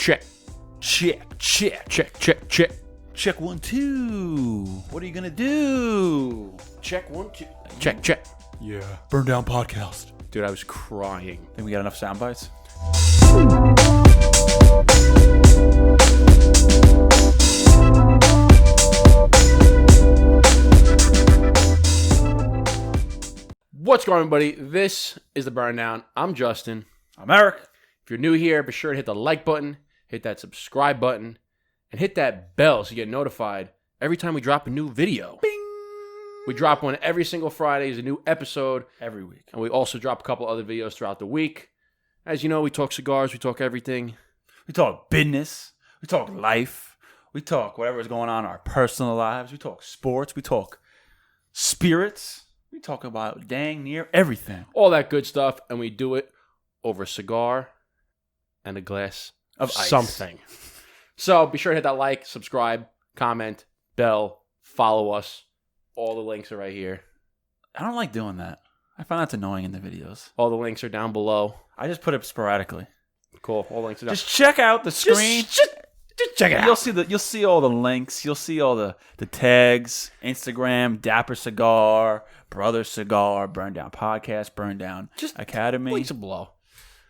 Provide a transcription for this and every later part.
Check. Check 1, 2. What are you gonna do? Check 1, 2. Check. Yeah. Burn Down Podcast. Dude, I was crying. Think we got enough sound bites? What's going on, everybody? This is the Burn Down. I'm Justin. I'm Erik. If you're new here, be sure to hit the like button, hit that subscribe button, and hit that bell so you get notified every time we drop a new video. Bing! We drop one every single Friday. Is a new episode. Every week. And we also drop a couple other videos throughout the week. As you know, we talk cigars. We talk everything. We talk business. We talk life. We talk whatever's going on in our personal lives. We talk sports. We talk spirits. We talk about dang near everything. All that good stuff. And we do it over a cigar and a glass Of ice. something. So be sure to hit that like, subscribe, comment, bell, follow us. All the links are right here. I don't like doing that. I find that's annoying in the videos. All the links are down below. I just put it sporadically. Cool. All the links are down. Just check out the screen. Just check it out. You'll see all the links. You'll see all the tags. Instagram, Dapper Cigar, Brother Cigar, Burn Down Podcast, Burn Down Academy. Links are below.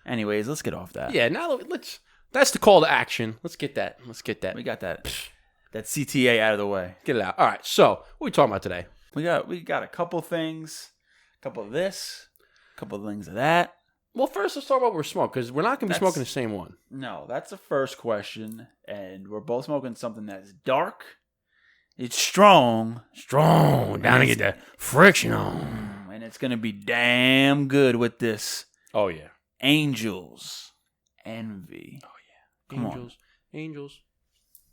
Anyways, let's get off that. Yeah, now let's. That's the call to action. Let's get that. We got that CTA out of the way. Get it out. All right. So, what are we talking about today? We got a couple things, a couple of this, a couple of things of that. Well, first, let's talk about what we're smoking, because we're not going to be smoking the same one. No, that's the first question, and we're both smoking something that's dark. It's strong. Down to get that friction on. And it's going to be damn good with this Oh, yeah. Angel's Envy. Oh, yeah. Come on. Angels.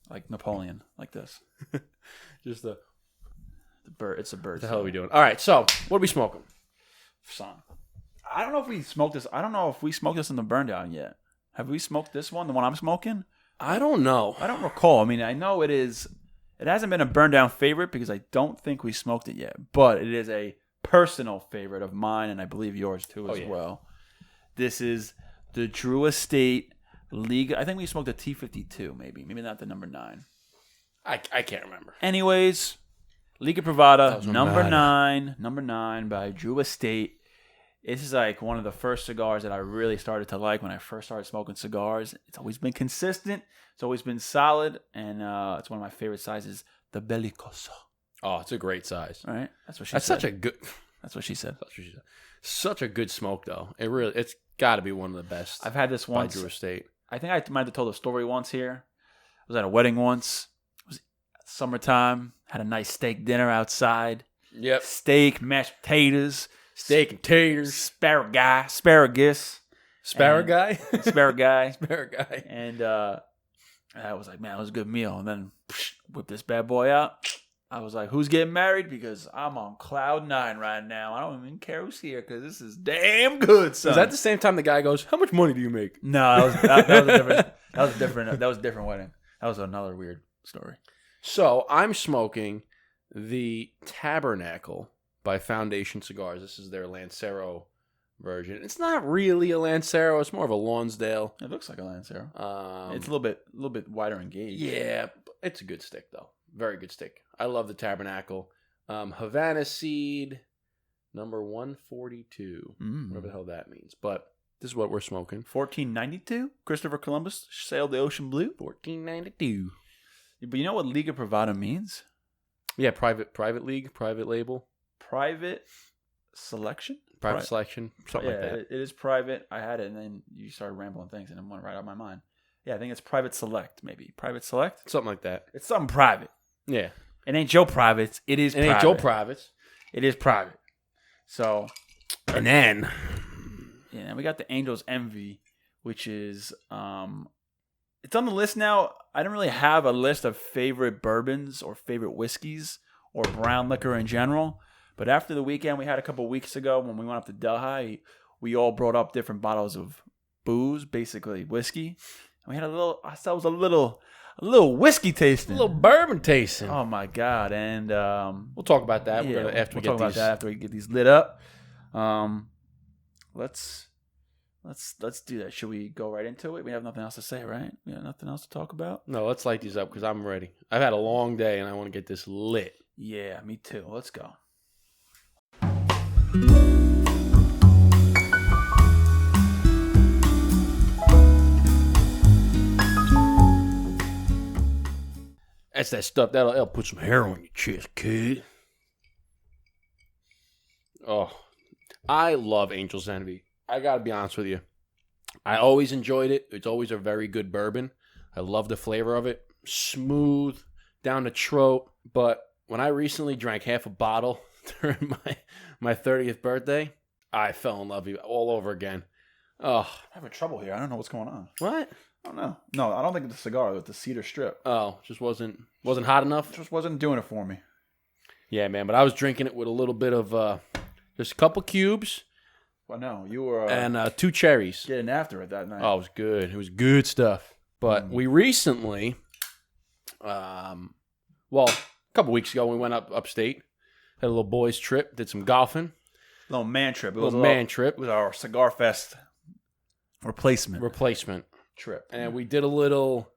Like Napoleon, like this. Just the bird. It's a bird. What the hell are we doing? All right, so, what are we smoking? Son. I don't know if we smoked this. I don't know if we smoked this in the burn down yet. Have we smoked this one, the one I'm smoking? I don't know. I don't recall. I mean, I know it is. It hasn't been a burn down favorite because I don't think we smoked it yet. But it is a personal favorite of mine, and I believe yours too as well. This is the Drew Estate Liga. I think we smoked a T52, maybe not the number 9. I can't remember. Anyways, Liga Privada, number number 9 by Drew Estate. This is like one of the first cigars that I really started to like when I first started smoking cigars. It's always been consistent. It's always been solid. And it's one of my favorite sizes, the Bellicoso. Oh, it's a great size. Right? That's what she That's said. That's what she said. That's what she said. Such a good smoke, though. It's got to be one of the best. I've had this once. By Drew Estate. I think I might have told a story once here. I was at a wedding once. It was summertime. Had a nice steak dinner outside. Yep. Steak, mashed potatoes. Steak and taters. Asparagus. Asparagus. And I was like, man, it was a good meal. And then whip this bad boy out. I was like, who's getting married? Because I'm on cloud 9 right now. I don't even care who's here because this is damn good, son. Is that the same time the guy goes, how much money do you make? No, that was a different wedding. That was another weird story. So I'm smoking the Tabernacle by Foundation Cigars. This is their Lancero version. It's not really a Lancero. It's more of a Lonsdale. It looks like a Lancero. It's a little bit wider in gauge. Yeah, it's a good stick though. Very good stick. I love the Tabernacle. Havana Seed, number 142. Whatever the hell that means. But this is what we're smoking. 1492. Christopher Columbus sailed the ocean blue. 1492. But you know what Liga Privada means? Yeah, private league, private label. Private selection? Private selection, something like that. It is private. I had it, and then you started rambling things, and it went right out of my mind. Yeah, I think it's private select, maybe. Private select? Something like that. It's something private. Yeah. It ain't Joe Privates. It is private. It ain't Joe Privates. It is private. So. And then. Yeah, we got the Angel's Envy, which is. It's on the list now. I don't really have a list of favorite bourbons or favorite whiskeys or brown liquor in general. But after the weekend we had a couple weeks ago when we went up to Delhi, we all brought up different bottles of booze, basically whiskey. And we had ourselves a little whiskey tasting. A little bourbon tasting. Oh my God. And we'll talk about that after we get these lit up. Let's Let's do that. Should we go right into it? We have nothing else to say, right? We have nothing else to talk about? No, let's light these up because I'm ready. I've had a long day and I want to get this lit. Yeah, me too. Let's go. That's that stuff that'll put some hair on your chest, kid. Oh, I love Angel's Envy. I gotta be honest with you. I always enjoyed it. It's always a very good bourbon. I love the flavor of it. Smooth, down the throat. But when I recently drank half a bottle during my 30th birthday, I fell in love with it all over again. Oh, I'm having trouble here. I don't know what's going on. what? I don't know. No, I don't think it's the cigar. It's the cedar strip. Oh, just wasn't hot enough? It just wasn't doing it for me. Yeah, man. But I was drinking it with a little bit of just a couple cubes. Well, no, you were... and 2 cherries. getting after it that night. Oh, it was good. It was good stuff. But we recently, a couple weeks ago, we went upstate, had a little boys trip, did some golfing. Little man trip. It was a man trip. It was our Cigar Fest replacement trip. And we did a little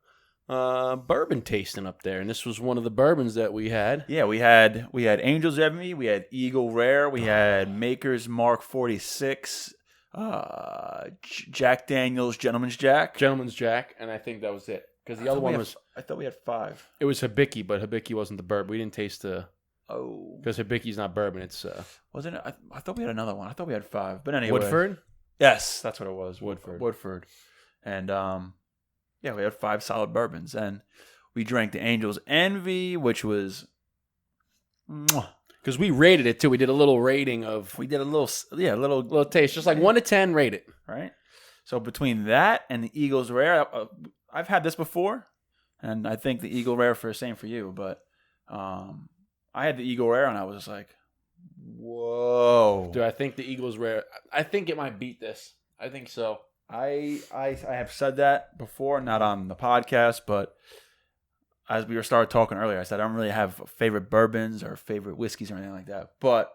bourbon tasting up there. And this was one of the bourbons that we had. Yeah, we had Angel's Envy, we had Eagle Rare, we had Maker's Mark 46, Jack Daniel's Gentleman's Jack. And I think that was it. Because the other one was... I thought we had 5. It was Hibiki, but Hibiki wasn't the bourbon. We didn't taste the... Oh. Because Hibiki's not bourbon, it's... Wasn't it? I thought we had another one. I thought we had 5. But anyway. Woodford? Yes, that's what it was. Woodford. And, yeah, we had 5 solid bourbons. And we drank the Angel's Envy, which was... Because we rated it, too. We did a little rating of... We did a little taste. Just like 1 to 10, rate it. Right? So between that and the Eagle's Rare, I've had this before. And I think the Eagle Rare for the same for you. But I had the Eagle Rare and I was just like, whoa. Dude, I think the Eagle's Rare... I think it might beat this. I think so. I have said that before, not on the podcast, but as we started talking earlier, I said I don't really have favorite bourbons or favorite whiskeys or anything like that. But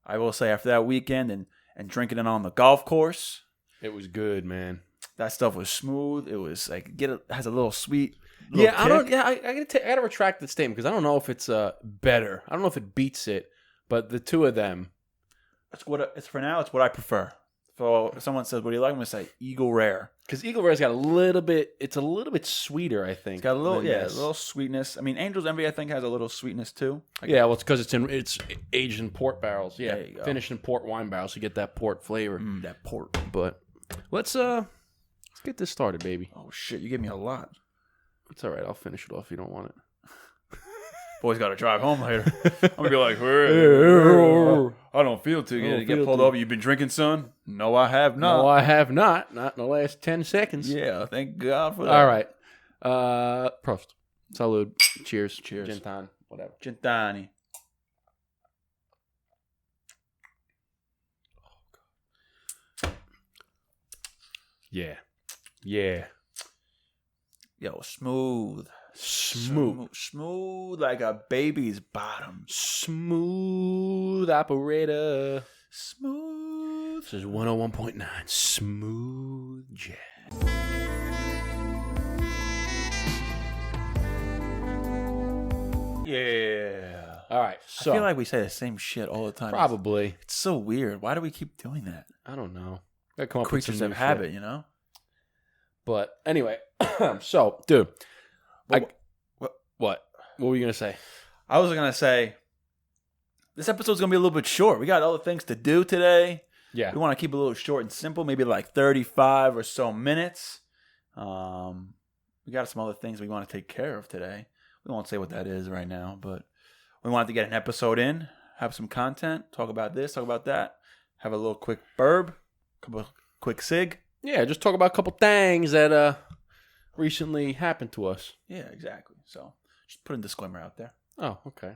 I will say after that weekend and drinking it on the golf course, it was good, man. That stuff was smooth. It was like has a little sweet. I gotta retract the statement because I don't know if it's better. I don't know if it beats it, but the two of them. It's for now. It's what I prefer. So if someone says, "What do you like?" I'm gonna say Eagle Rare because Eagle Rare's got a little bit. It's a little bit sweeter, I think. It's got a little sweetness. I mean, Angel's Envy I think has a little sweetness too. It's because it's aged in port barrels. Yeah, there you go. Finished in port wine barrels. You get that port flavor. That port. But let's get this started, baby. Oh shit! You gave me a lot. It's all right. I'll finish it off if you don't want it. Boys got to drive home later. I'm gonna be like, I don't feel too good. You get pulled over. You've been drinking, son? No, I have not. No, I have not. Not in the last 10 seconds. Yeah, thank God for that. All right. Prost. Salud. Cheers. Gentan. Whatever. Gentani. Yeah. Yo, smooth like a baby's bottom. Smooth operator. Smooth. This is 101.9 Smooth Jazz. Yeah. All right. So I feel like we say the same shit all the time. Probably. It's so weird. Why do we keep doing that? I don't know. Gotta come up Creatures with some of habit, you know? But anyway, so, dude. What were you going to say? I was going to say, this episode's going to be a little bit short. We got other things to do today. Yeah. We want to keep it a little short and simple, maybe like 35 or so minutes. We got some other things we want to take care of today. We won't say what that is right now, but we wanted to get an episode in, have some content, talk about this, talk about that, have a little quick burb, couple quick cig. Yeah, just talk about a couple things that recently happened to us. Yeah, exactly. So just put a disclaimer out there. Oh, okay.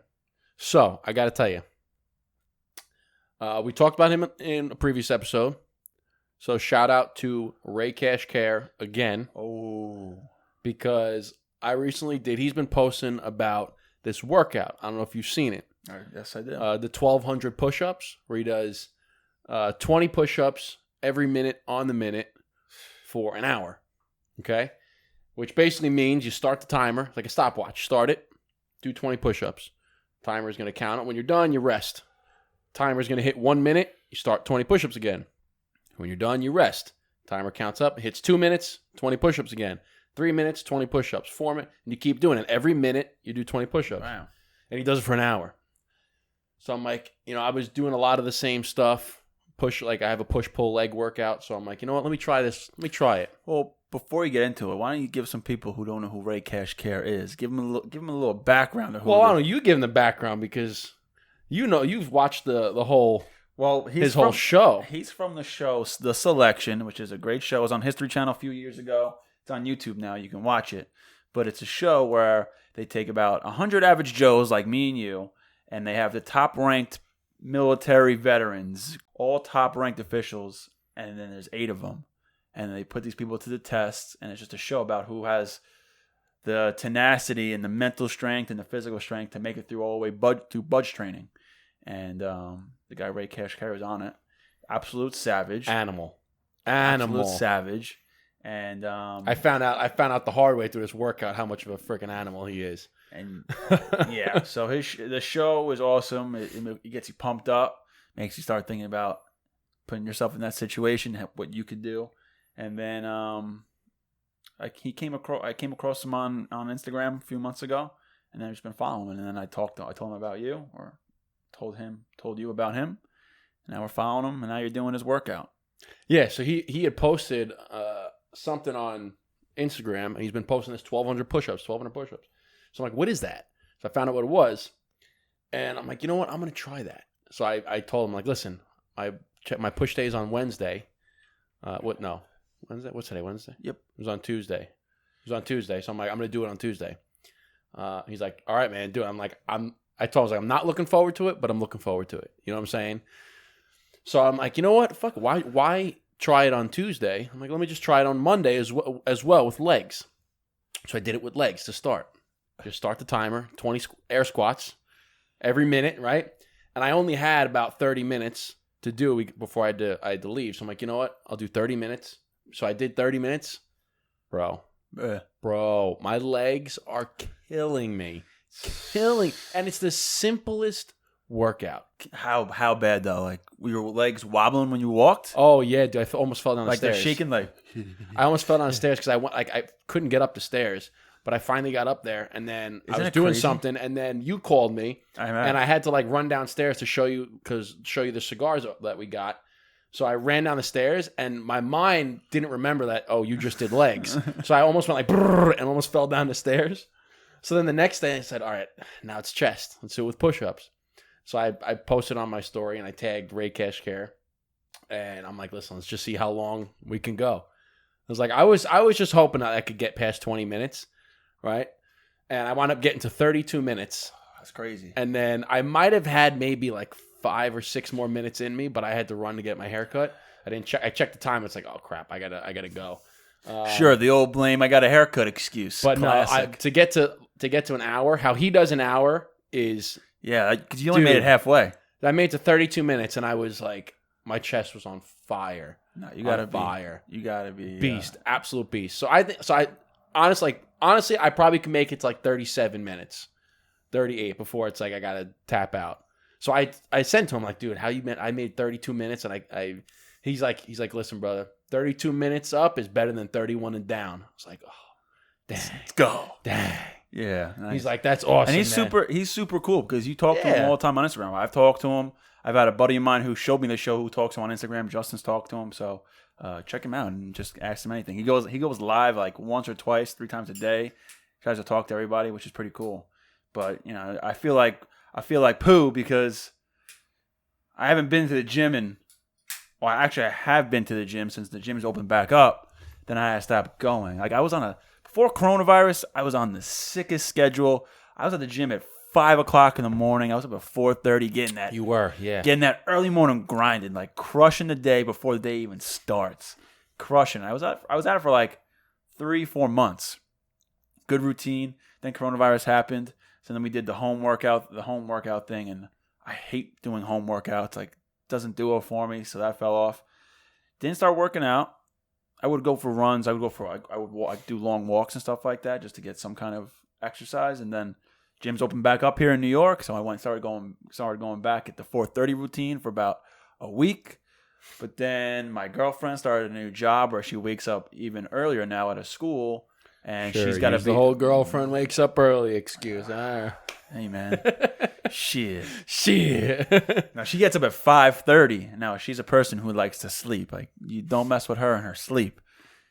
So I got to tell you, we talked about him in a previous episode. So shout out to Ray Cash Care again. Oh, because I recently did. He's been posting about this workout. I don't know if you've seen it. Yes, I did. The 1,200 push-ups, where he does 20 push-ups every minute on the minute for an hour. Okay? Which basically means you start the timer, like a stopwatch. Start it, do 20 push-ups. Timer is going to count it. When you're done, you rest. Timer is going to hit 1 minute, you start 20 push-ups again. When you're done, you rest. Timer counts up, it hits 2 minutes, 20 push-ups again. 3 minutes, 20 push-ups. 4 minutes, and you keep doing it. Every minute, you do 20 push-ups. Wow. And he does it for an hour. So I'm like, I was doing a lot of the same stuff. I have a push-pull leg workout. So I'm like, you know what? Let me try this. Let me try it. Well, before you get into it, why don't you give some people who don't know who Ray Cash Care is? Give them a little background. Of who Well, I don't know. You give them the background because you've watched the whole his whole show. He's from the show The Selection, which is a great show. It was on History Channel a few years ago. It's on YouTube now. You can watch it. But it's a show where they take about 100 average Joes like me and you, and they have the top-ranked military veterans, all top-ranked officials, and then there's 8 of them. And they put these people to the test, and it's just a show about who has the tenacity and the mental strength and the physical strength to make it through all the way through budge training. And the guy Ray Cash Care is on it. Absolute savage. Animal. Absolute savage. And I found out the hard way through this workout how much of a freaking animal he is. And yeah, so the show is awesome. It gets you pumped up, makes you start thinking about putting yourself in that situation, what you could do. And then I came across him on Instagram a few months ago, and then I've just been following him. And then I told him about you, or told you about him. And now we're following him, and now you're doing his workout. Yeah, so he had posted something on Instagram, and he's been posting this 1,200 push-ups. So I'm like, what is that? So I found out what it was, and I'm like, you know what? I'm going to try that. So I told him, like, listen, I checked my push days on Wednesday. Wednesday? What's today, Wednesday? Yep. It was on Tuesday. So I'm like, I'm going to do it on Tuesday. He's like, all right, man, do it. I'm like, I told him, I'm not looking forward to it, but I'm looking forward to it. You know what I'm saying? So I'm like, you know what? Fuck, why try it on Tuesday? I'm like, let me just try it on Monday as well with legs. So I did it with legs to start. Just start the timer, 20 air squats every minute, right? And I only had about 30 minutes to do before I had to leave. So I'm like, you know what? I'll do 30 minutes. So I did 30 minutes. Bro, my legs are killing me. And it's the simplest workout. How bad though? Like, were your legs wobbling when you walked? Oh yeah, dude, I almost fell down the stairs. Like they're shaking, like I almost fell down the stairs because I couldn't get up the stairs, but I finally got up there, and then I was doing something, and then you called me, and I had to like run downstairs to show you the cigars that we got. So I ran down the stairs, and my mind didn't remember that. Oh, you just did legs, so I almost went like brrr, and almost fell down the stairs. So then the next day I said, all right, now it's chest. Let's do it with push-ups. So I posted on my story, and I tagged Ray Cash Care, and I'm like, listen, let's just see how long we can go. I was just hoping that I could get past 20 minutes, right? And I wound up getting to 32 minutes. That's crazy. And then I might have had maybe like 5 or 6 more minutes in me, but I had to run to get my hair cut. I didn't check. I checked the time. It's like, oh crap, I gotta go. Sure, the old blame I got a haircut excuse. But classic. no, to get to an hour, how he does an hour is because you only made it halfway. I made it to 32 minutes, and I was like, my chest was on fire. No, you gotta be fire. You gotta be beast, absolute beast. So I honestly, I probably can make it to like 37 minutes, 38 before it's like I gotta tap out. So I said to him like, dude, how you meant I made 32 minutes, and he's like, listen, brother, 32 minutes up is better than 31 and down. I was like, oh, dang, let's go, dang. Yeah, nice. He's like, that's awesome. And he's super cool because you talk to him all the time on Instagram. I've talked to him. I've had a buddy of mine who showed me the show who talks to him on Instagram. Justin's talked to him, so check him out and just ask him anything. He goes live like once or twice, 3 times a day. Tries to talk to everybody, which is pretty cool. But I feel like poo because I haven't been to the gym I have been to the gym since the gym's opened back up. Then I had to stop going. Like before coronavirus, I was on the sickest schedule. I was at the gym at 5 o'clock in the morning. I was up at 4:30 getting that. You were, yeah. Getting that early morning grinding, like crushing the day before the day even starts. Crushing. I was at it for like 3-4 months. Good routine. Then coronavirus happened. So then we did the home workout thing, and I hate doing home workouts. Like, doesn't do it for me, so that fell off. Didn't start working out. I would go for runs. I would do long walks and stuff like that just to get some kind of exercise. And then gym's opened back up here in New York, so I started going back at the 4:30 routine for about a week. But then my girlfriend started a new job where she wakes up even earlier now at a school, and she's got to be the whole girlfriend wakes up early excuse. Hey man, shit. Now she gets up at 5:30. Now she's a person who likes to sleep. Like you don't mess with her and her sleep.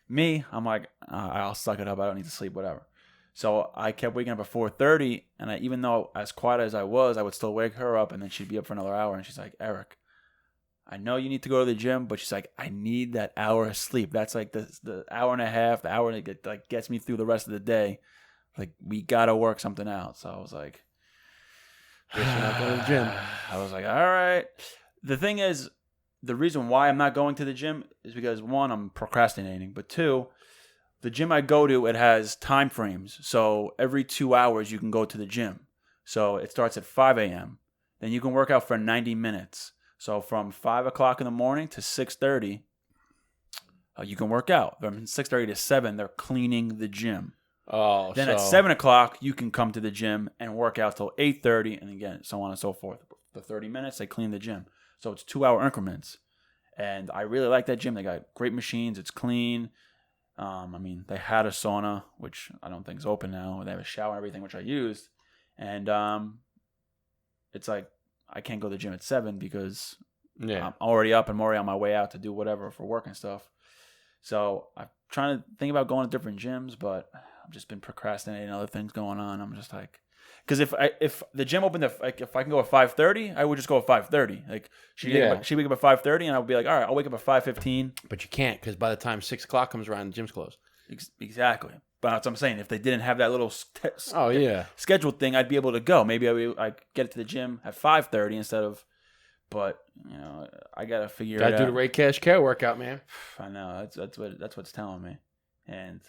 Me, I'm like I'll suck it up. I don't need to sleep. Whatever. So I kept waking up at 4:30, and even though as quiet as I would still wake her up, and then she'd be up for another hour, and she's like, Erik, I know you need to go to the gym, but she's like, I need that hour of sleep. That's like the hour and a half, the hour that like gets me through the rest of the day. Like we gotta work something out. So I was like, guess you're not going to the gym. I was like, all right. The thing is, the reason why I'm not going to the gym is because one, I'm procrastinating, but two, the gym I go to, it has time frames. So every 2 hours you can go to the gym. So it starts at 5 a.m. Then you can work out for 90 minutes. So from 5 o'clock in the morning to 6:30, you can work out. From 6:30 to 7, they're cleaning the gym. Oh, then at 7 o'clock, you can come to the gym and work out till 8:30, and again, so on and so forth. For 30 minutes, they clean the gym. So it's 2-hour increments. And I really like that gym. They got great machines. It's clean. I mean, they had a sauna, which I don't think is open now. They have a shower and everything, which I used. And it's like, I can't go to the gym at 7 because I'm already up and I'm already on my way out to do whatever for work and stuff. So I'm trying to think about going to different gyms, but I've just been procrastinating, other things going on. I'm just like, because if the gym opened at, like, if I can go at 5:30, I would just go at 5:30. Like she wake up at 5:30, and I would be like, all right, I'll wake up at 5:15. But you can't, because by the time 6 o'clock comes around, the gym's closed. Exactly. But that's what I'm saying. If they didn't have that little scheduled thing, I'd be able to go. Maybe I'd get to the gym at 5:30 instead of. But I gotta figure it out. Gotta do the Ray Cash Care workout, man. I know that's what's telling me, and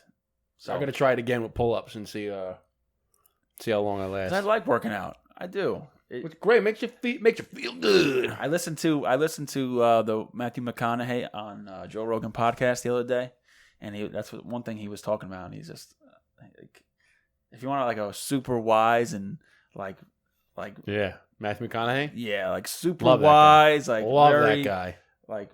so I'm gonna try it again with pull-ups and see how long I last. I like working out. I do. It's great. Makes you feel good. I listened to the Matthew McConaughey on Joe Rogan podcast the other day, and that's one thing he was talking about. And he's just like, if you want like a super wise and like Matthew McConaughey. Like super Love wise, like love very, that guy. like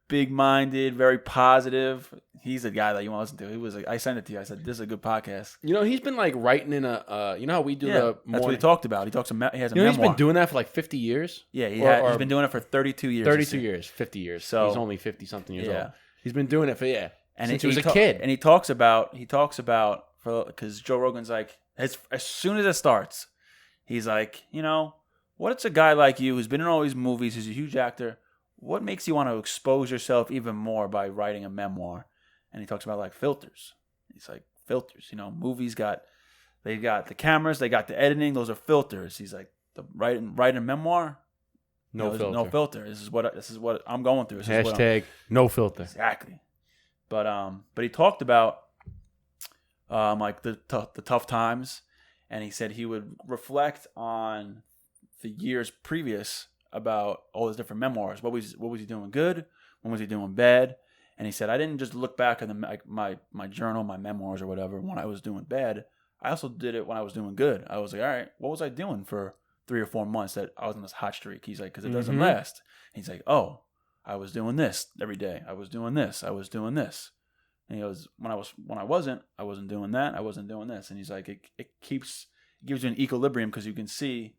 big-minded, very positive. He's a guy that you want to listen to. He was like, I sent it to you. I said, this is a good podcast. He's been like writing in a. You know how we do the morning. That's what he talked about. He has a memoir. He's been doing that for like 50 years. Yeah, he's been doing it for 32 years. 32 years, 50 years. So he's only 50 something years old. He's been doing it for since he was a kid. And he talks about because Joe Rogan's like, as soon as it starts, he's like, what's a guy like you who's been in all these movies, who's a huge actor? What makes you want to expose yourself even more by writing a memoir? And he talks about like filters. He's like, filters. Movies they got the cameras, they got the editing. Those are filters. He's like, writing a memoir. No filter. No filter. This is what I'm going through. Hashtag no filter. Exactly. But he talked about like the tough times, and he said he would reflect on the years previous about all his different memoirs. What was he doing good? When was he doing bad? And he said, I didn't just look back at my journal, my memoirs or whatever when I was doing bad. I also did it when I was doing good. I was like, all right, what was I doing for 3 or 4 months that I was on this hot streak? He's like, because it doesn't last. And he's like, oh, I was doing this every day. I was doing this. I was doing this. And he goes, when I wasn't doing that. I wasn't doing this. And he's like, it gives you an equilibrium, because you can see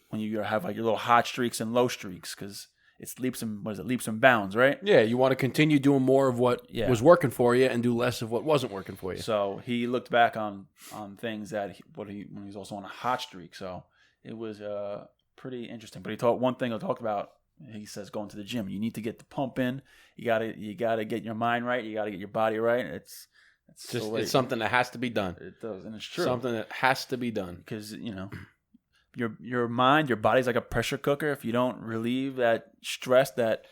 when you have like your little hot streaks and low streaks, because it's leaps and bounds, right? Yeah, you want to continue doing more of what was working for you and do less of what wasn't working for you. So he looked back on things that when he was also on a hot streak. So it was pretty interesting. But one thing he talked about. He says, going to the gym, you need to get the pump in. You gotta get your mind right. You gotta get your body right. It's something that has to be done. It does, and it's true. Something that has to be done, because your mind, your body's like a pressure cooker. If you don't relieve that stress, that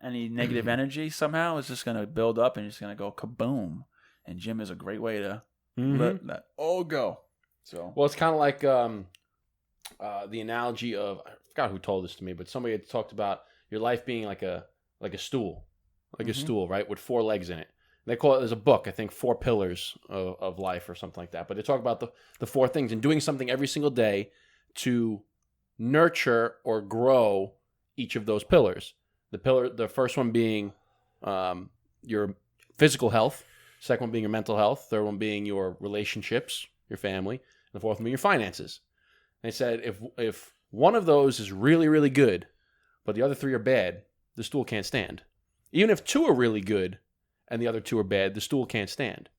any negative energy, somehow it's just gonna build up and it's gonna go kaboom. And gym is a great way to let that all go. So it's kind of like the analogy of, I forgot who told this to me, but somebody had talked about your life being like a stool, a stool, right, with 4 legs in it. They call it, there's a book, I think, 4 Pillars of Life or something like that. But they talk about the 4 things and doing something every single day to nurture or grow each of those pillars. The first one being your physical health, second one being your mental health, third one being your relationships, your family, and the fourth one being your finances. They said if one of those is really, really good, but the other 3 are bad, the stool can't stand. Even if 2 are really good and the other 2 are bad, the stool can't stand.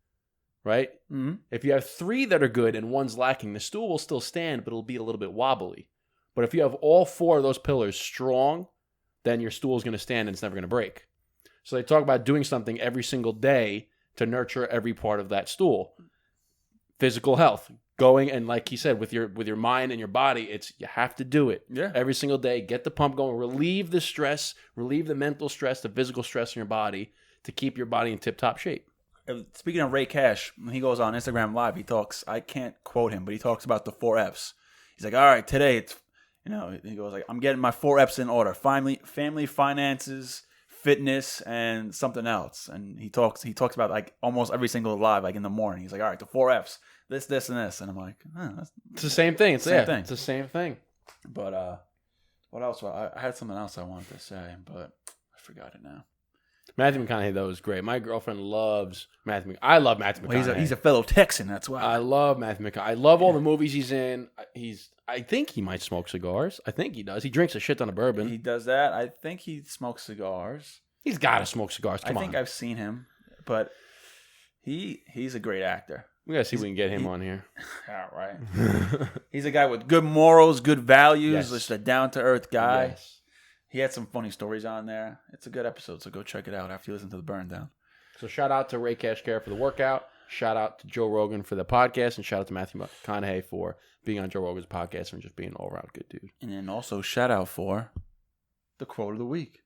Right? Mm-hmm. If you have 3 that are good and 1's lacking, the stool will still stand, but it'll be a little bit wobbly. But if you have all 4 of those pillars strong, then your stool is going to stand and it's never going to break. So they talk about doing something every single day to nurture every part of that stool. Physical health, going, and like he said, with your mind and your body, you have to do it. Yeah. Every single day, get the pump going, relieve the stress, relieve the mental stress, the physical stress in your body to keep your body in tip-top shape. Speaking of Ray Cash, when he goes on Instagram Live, he talks, I can't quote him, but he talks about the 4 F's. He's like, all right, today it's, he goes like, I'm getting my 4 F's in order. Family, finances, fitness, and something else. And he talks about like almost every single live, like in the morning. He's like, all right, the 4 F's, this, and this. And I'm like, it's the same thing. It's the same thing. It's the same thing. But what else? I had something else I wanted to say, but I forgot it now. Matthew McConaughey, though, is great. My girlfriend loves Matthew McConaughey. I love Matthew McConaughey. Well, he's a fellow Texan, that's why. I love Matthew McConaughey. I love all the movies he's in. I think he might smoke cigars. I think he does. He drinks a shit ton of bourbon. He does that. I think he smokes cigars. He's got to smoke cigars. Come on. I think I've seen him, but he's a great actor. We got to see if we can get him on here. All right. He's a guy with good morals, good values, Yes. just a down-to-earth guy. Yes. He had some funny stories on there. It's a good episode, so go check it out after you listen to the Burn Down. So shout out to Ray Cash Care for the workout. Shout out to Joe Rogan for the podcast. And shout out to Matthew McConaughey for being on Joe Rogan's podcast and just being an all-around good dude. And then also shout out for the quote of the week.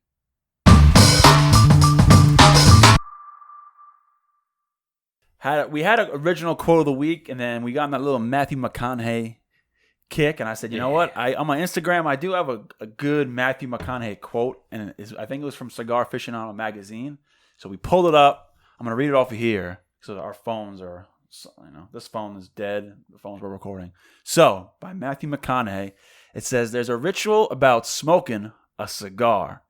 We had an original quote of the week, and then we got on that little Matthew McConaughey kick, and I said, you know what? On my Instagram, I do have a good Matthew McConaughey quote, and I think it was from Cigar Aficionado magazine. So we pulled it up. I'm going to read it off of here, so our phones are, this phone is dead. The phones we're recording. So, by Matthew McConaughey, it says, there's a ritual about smoking a cigar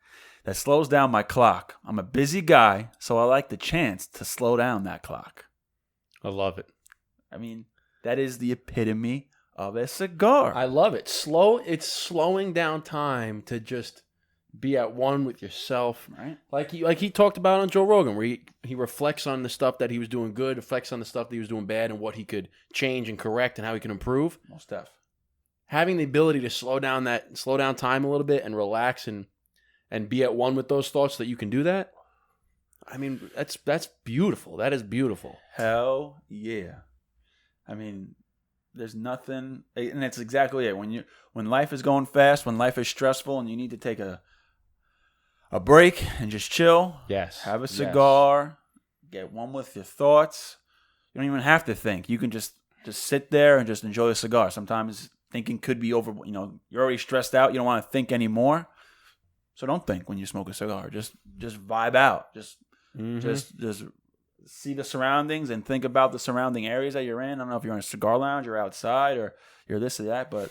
that slows down my clock. I'm a busy guy, so I like the chance to slow down that clock. I love it. I mean, that is the epitome of a cigar. I love it. It's slowing down time to just be at one with yourself. Right. Like he talked about on Joe Rogan, where he reflects on the stuff that he was doing good, reflects on the stuff that he was doing bad, and what he could change and correct and how he can improve. Most def. Having the ability to slow down time a little bit and relax and be at one with those thoughts, that you can do that. I mean, that's beautiful. That is beautiful. Hell yeah. I mean, there's nothing, and it's exactly it. When life is going fast, when life is stressful, and you need to take a break and just chill. Yes. Have a cigar. Yes. Get one with your thoughts. You don't even have to think. You can just sit there and just enjoy a cigar. Sometimes thinking could be over. You're already stressed out. You don't want to think anymore. So don't think when you smoke a cigar. Just vibe out. Just see the surroundings and think about the surrounding areas that you're in. I don't know if you're in a cigar lounge or outside or you're this or that, but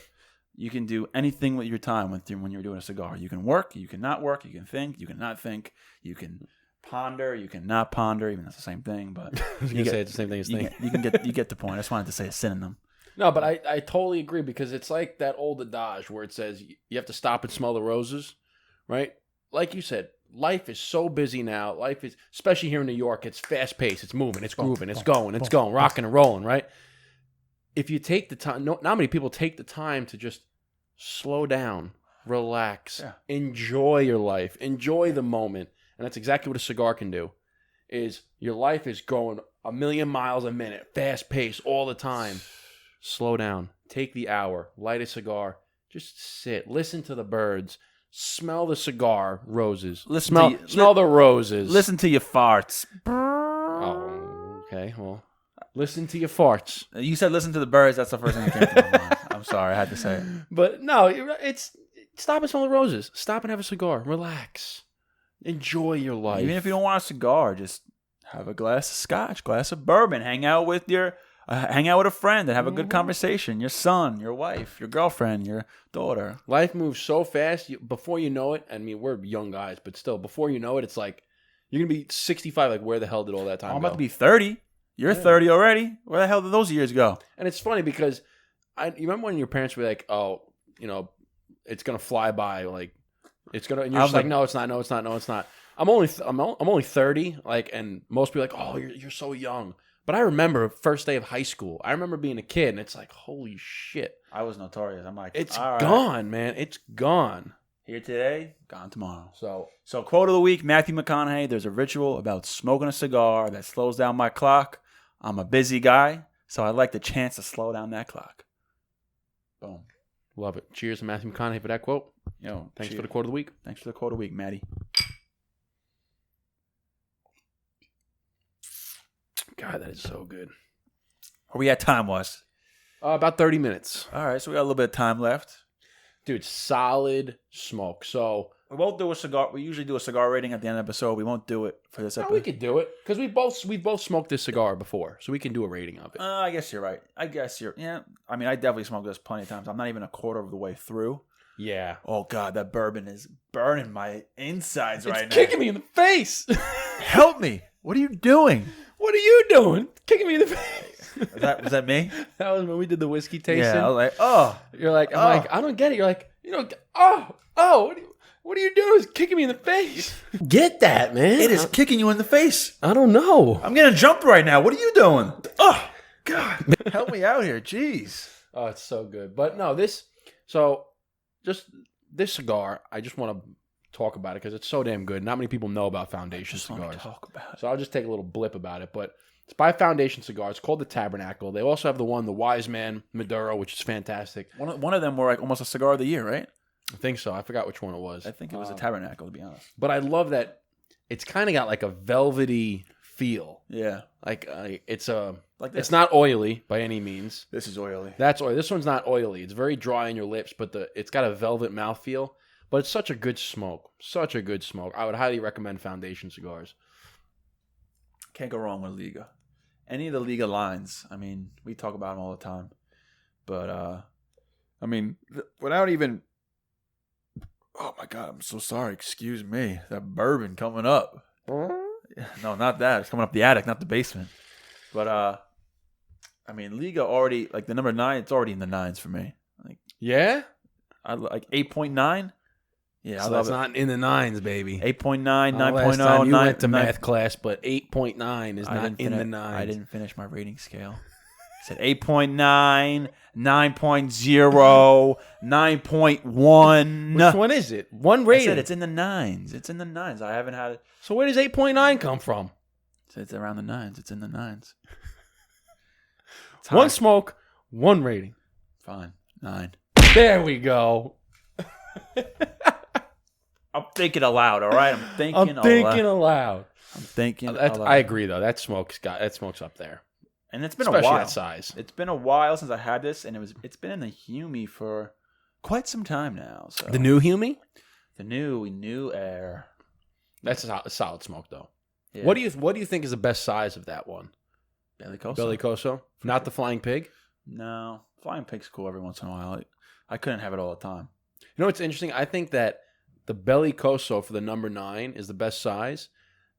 you can do anything with your time when you're doing a cigar. You can work, you can not work, you can think, you can not think, you can ponder, you can not ponder, even that's the same thing. But I was going to say it's the same thing as think. You get the point. I just wanted to say a synonym. No, but I totally agree, because it's like that old adage where it says you have to stop and smell the roses, right? Like you said, life is so busy now. Life is, especially here in New York, it's fast paced, it's moving, it's grooving, it's going, rocking and rolling, right? If you take the time, not many people take the time to just slow down, relax, enjoy your life, enjoy the moment. And that's exactly what a cigar can do. Is your life is going a million miles a minute, fast paced all the time. Slow down, take the hour, light a cigar, just sit, listen to the birds. Smell the cigar roses. Smell the roses. Listen to your farts. Oh, okay. Well, listen to your farts. You said listen to the birds. That's the first thing that came to my mind. I'm sorry, I had to say it. But no, it's stop and smell the roses. Stop and have a cigar. Relax. Enjoy your life. Even if you don't want a cigar, just have a glass of scotch, glass of bourbon, hang out with a friend and have a good conversation. Your son, your wife, your girlfriend, your daughter. Life moves so fast. Before you know it, I mean, we're young guys, but still, before you know it, it's like you're gonna be 65. Like, where the hell did all that time go? I'm about to be 30. You're 30 already. Where the hell did those years go? And it's funny because you remember when your parents were like, "Oh, it's gonna fly by," like it's gonna, and you're just like, "No, it's not. No, it's not. No, it's not." I'm only 30. Like, and most people are like, "Oh, you're so young." But I remember first day of high school. I remember being a kid, and it's like, holy shit. I was notorious. I'm like, it's gone, man. It's gone. Here today, gone tomorrow. So quote of the week, Matthew McConaughey, there's a ritual about smoking a cigar that slows down my clock. I'm a busy guy, so I like the chance to slow down that clock. Boom. Love it. Cheers to Matthew McConaughey for that quote. Thanks for the quote of the week. Thanks for the quote of the week, Matty. God, that is so good. Where we at time-wise? About 30 minutes. All right, so we got a little bit of time left. Dude, solid smoke. So we won't do a cigar. We usually do a cigar rating at the end of the episode. We won't do it for this episode. We could do it because we both smoked this cigar before, so we can do a rating of it. I guess you're right. I mean, I definitely smoked this plenty of times. I'm not even a quarter of the way through. Yeah. Oh God, that bourbon is burning my insides right now. It's kicking me in the face. Help me! What are you doing? What are you doing? Kicking me in the face. Was that me? That was when we did the whiskey tasting. Yeah, I was like, oh. You're like, I'm like, I don't get it. You're like, what are you doing? It's kicking me in the face. Get that, man. It is kicking you in the face. I don't know. I'm getting jumped right now. What are you doing? Oh, God. Help me out here. Jeez. Oh, it's so good. But no, just this cigar, I just want to talk about it because it's so damn good. Not many people know about Foundation cigars. Talk about it. So I'll just take a little blip about it. But it's by Foundation Cigars. It's called the Tabernacle. They also have the Wise Man Maduro, which is fantastic. One of them were like almost a cigar of the year, right? I think so. I forgot which one it was. I think it was a Tabernacle, to be honest. But I love that it's kind of got like a velvety feel. Yeah. Like it's it's not oily by any means. This is oily. That's oily. This one's not oily. It's very dry in your lips, but it's got a velvet mouthfeel. But it's such a good smoke. Such a good smoke. I would highly recommend Foundation Cigars. Can't go wrong with Liga. Any of the Liga lines, I mean, we talk about them all the time. But, I mean, without even... Oh, my God, I'm so sorry. Excuse me. That bourbon coming up. No, not that. It's coming up the attic, not the basement. But, I mean, Liga already, like the number 9, it's already in the 9s for me. Like, yeah? I like 8.9. Yeah, so that's not in the 9s, baby. 8.9, 9.0. Last time you went to math class, but 8.9 is not in the 9s. I didn't finish my rating scale. I said 8.9, 9.0, 9.1. Which one is it? One rating. I said it's in the 9s. It's in the 9s. I haven't had it. So where does 8.9 come from? It's around the 9s. It's in the 9s. One smoke, one rating. Fine. 9. There we go. I'm thinking aloud, all right? I'm thinking aloud. I agree, though. That smoke's up there. And it's been especially a while. That size. It's been a while since I had this, and it's been in the Humi for quite some time now. So the new Humi? The new air. That's a solid smoke, though. Yeah. What do you think is the best size of that one? Bellicoso? Not the Flying Pig? No. Flying Pig's cool every once in a while. I couldn't have it all the time. You know what's interesting? I think that the Bellicoso for the number 9 is the best size.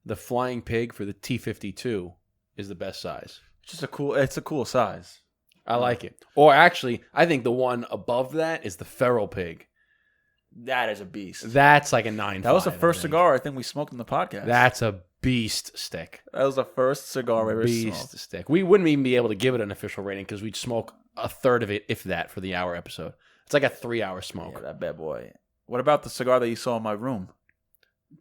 The Flying Pig for the T52 is the best size. It's a cool size. I like it. Or actually, I think the one above that is the Feral Pig. That is a beast. That's like a 9.5. That was the first cigar I think we smoked in the podcast. That's a beast stick. That was the first cigar we ever smoked. Beast stick. We wouldn't even be able to give it an official rating because we'd smoke a third of it, if that, for the hour episode. It's like a 3-hour smoke. Yeah, that bad boy. What about the cigar that you saw in my room?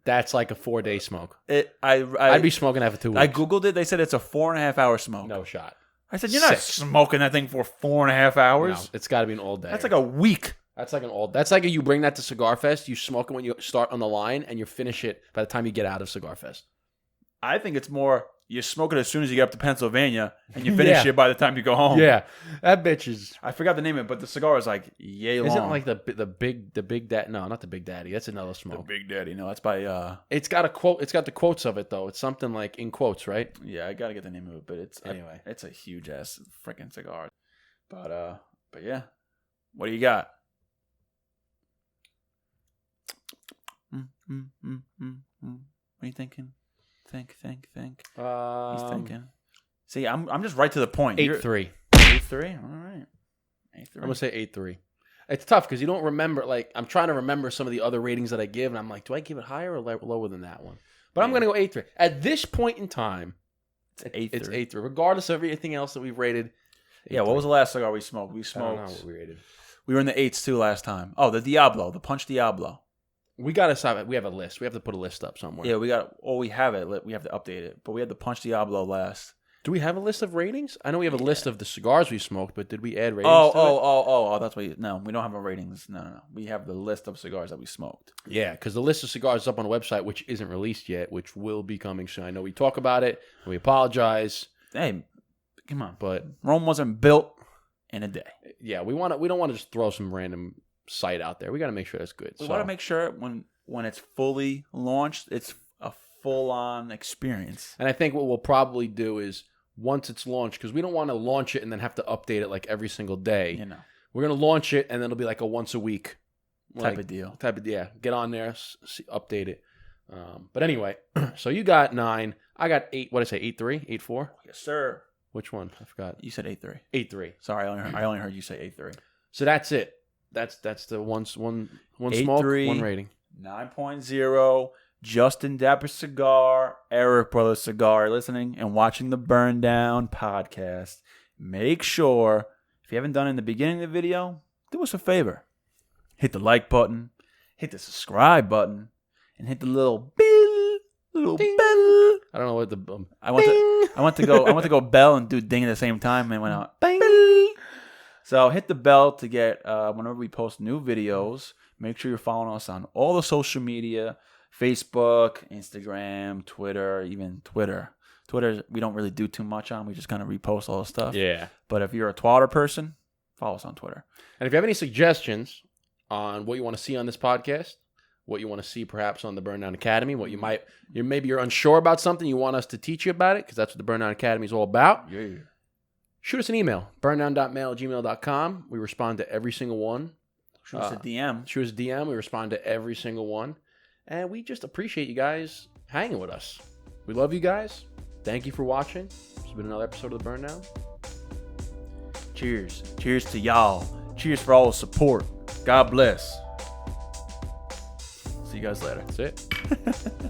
That's like a 4-day smoke. I'd be smoking that for 2 weeks. I Googled it. They said it's a 4.5-hour smoke. No shot. I said, you're not smoking that thing for 4.5 hours. No, it's got to be an all day. That's like a week. That's like you bring that to Cigar Fest. You smoke it when you start on the line, and you finish it by the time you get out of Cigar Fest. I think it's more you smoke it as soon as you get up to Pennsylvania, and you finish it by the time you go home. Yeah, that bitch is. I forgot the name of it, but the cigar is like yay long. Isn't it like the big daddy? No, not the Big Daddy. That's another smoke. The Big Daddy. No, that's by. It's got a quote. It's got the quotes of it though. It's something like in quotes, right? Yeah, I gotta get the name of it, but it's Anyway. It's a huge ass freaking cigar. But yeah, what do you got? What are you thinking? Think. He's thinking. See, I'm just right to the point. 8-3. 8-3. All right. 8-3. I'm gonna say 8-3. It's tough because you don't remember. Like I'm trying to remember some of the other ratings that I give, and I'm like, do I give it higher or lower than that one? But I'm gonna go 8-3. At this point in time, it's 8-3. Regardless of everything else that we've rated. 8-3. Yeah. What was the last cigar we smoked? I don't know what we rated. We were in the 8s too last time. Oh, the Diablo, the Punch Diablo. We gotta stop it. We have a list. We have to put a list up somewhere. Yeah, we have it. We have to update it. But we had the Punch Diablo last. Do we have a list of ratings? I know we have a list of the cigars we smoked, but did we add ratings? Oh, that's what no, we don't have our ratings. No. We have the list of cigars that we smoked. Yeah, because the list of cigars is up on the website, which isn't released yet, which will be coming soon. I know we talk about it, and we apologize. Hey, come on. But Rome wasn't built in a day. Yeah, we don't want to just throw some random site out there. We got to make sure that's good. We want to make sure when it's fully launched, it's a full-on experience. And I think what we'll probably do is once it's launched, because we don't want to launch it and then have to update it like every single day. You know, we're gonna launch it and then it'll be like a once a week type of deal. Get on there, update it. But anyway, so you got 9. I got 8. What did I say? 8-3, 8-4. Yes, sir. Which one? I forgot. You said 8-3. 8-3. Sorry, I only heard you say 8-3. So that's it. That's the one smoke, 8-3, 1 rating. 9.0. Justin Dapper Cigar, Erik Brothers Cigar, listening and watching the Burn Down podcast. Make sure, if you haven't done it in the beginning of the video, do us a favor. Hit the like button, hit the subscribe button, and hit the little bell. Ding. I don't know what the I want to go bell and do ding at the same time, and it went out. Bing. So hit the bell to get whenever we post new videos. Make sure you're following us on all the social media. Facebook, Instagram, Twitter, even Twitter. Twitter, we don't really do too much on. We just kind of repost all the stuff. Yeah. But if you're a Twitter person, follow us on Twitter. And if you have any suggestions on what you want to see on this podcast, what you want to see perhaps on the Burn Down Academy, what maybe you're unsure about something, you want us to teach you about it, because that's what the Burn Down Academy is all about. Yeah. Shoot us an email, burndown.mail@gmail.com. We respond to every single one. Shoot us a DM. Shoot us a DM. We respond to every single one. And we just appreciate you guys hanging with us. We love you guys. Thank you for watching. This has been another episode of The Burn Down. Cheers. Cheers to y'all. Cheers for all the support. God bless. See you guys later. That's it.